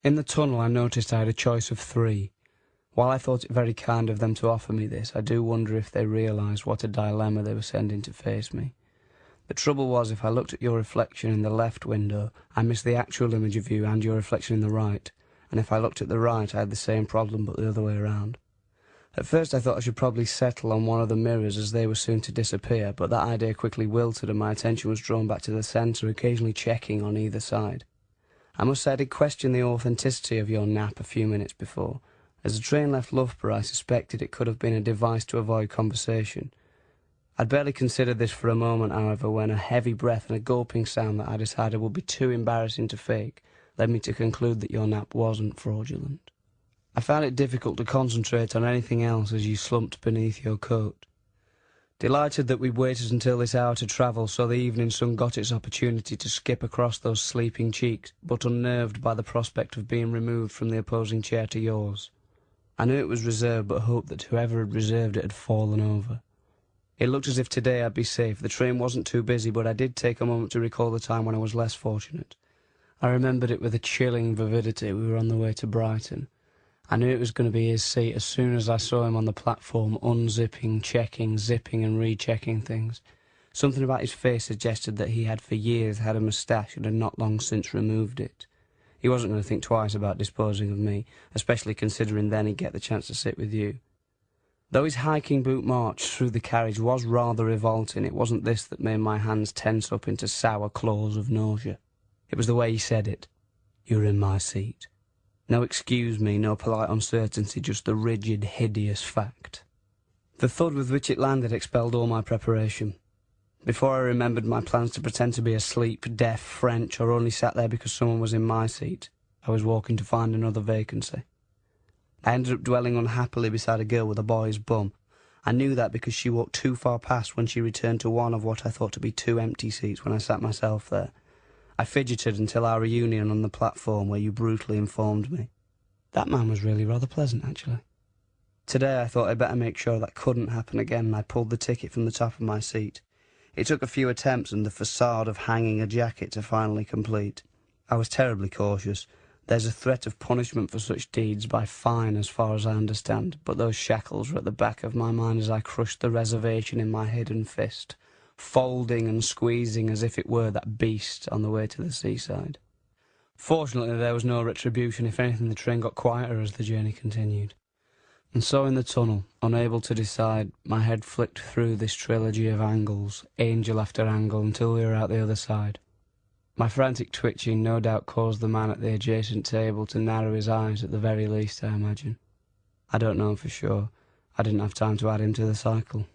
In the tunnel I noticed I had a choice of 3. While I thought it very kind of them to offer me this, I do wonder if they realised what a dilemma they were sending to face me. The trouble was, if I looked at your reflection in the left window, I missed the actual image of you and your reflection in the right, and if I looked at the right I had the same problem but the other way around. At first I thought I should probably settle on one of the mirrors as they were soon to disappear, but that idea quickly wilted and my attention was drawn back to the centre, occasionally checking on either side. I must say I did question the authenticity of your nap a few minutes before. As the train left Loughborough I suspected it could have been a device to avoid conversation. I'd barely considered this for a moment, however, when a heavy breath and a gulping sound that I decided would be too embarrassing to fake led me to conclude that your nap wasn't fraudulent. I found it difficult to concentrate on anything else as you slumped beneath your coat. Delighted that we'd waited until this hour to travel so the evening sun got its opportunity to skip across those sleeping cheeks, but unnerved by the prospect of being removed from the opposing chair to yours. I knew it was reserved, but hoped that whoever had reserved it had fallen over. It looked as if today I'd be safe. The train wasn't too busy, but I did take a moment to recall the time when I was less fortunate. I remembered it with a chilling vividity. We were on the way to Brighton. I knew it was going to be his seat as soon as I saw him on the platform, unzipping, checking, zipping and rechecking things. Something about his face suggested that he had for years had a moustache and had not long since removed it. He wasn't going to think twice about disposing of me, especially considering then he'd get the chance to sit with you. Though his hiking boot march through the carriage was rather revolting, it wasn't this that made my hands tense up into sour claws of nausea. It was the way he said it. "You're in my seat." No excuse me, no polite uncertainty, just the rigid, hideous fact. The thud with which it landed expelled all my preparation. Before I remembered my plans to pretend to be asleep, deaf, French, or only sat there because someone was in my seat, I was walking to find another vacancy. I ended up dwelling unhappily beside a girl with a boy's bum. I knew that because she walked too far past when she returned to one of what I thought to be 2 empty seats when I sat myself there. I fidgeted until our reunion on the platform where you brutally informed me. That man was really rather pleasant, actually. Today I thought I'd better make sure that couldn't happen again, and I pulled the ticket from the top of my seat. It took a few attempts and the facade of hanging a jacket to finally complete. I was terribly cautious. There's a threat of punishment for such deeds by fine as far as I understand, but those shackles were at the back of my mind as I crushed the reservation in my hidden fist, folding and squeezing as if it were that beast on the way to the seaside. Fortunately there was no retribution. If anything, the train got quieter as the journey continued. And so in the tunnel, unable to decide, my head flicked through this trilogy of angles, angel after angle, until we were out the other side. My frantic twitching no doubt caused the man at the adjacent table to narrow his eyes at the very least, I imagine. I don't know for sure. I didn't have time to add him to the cycle.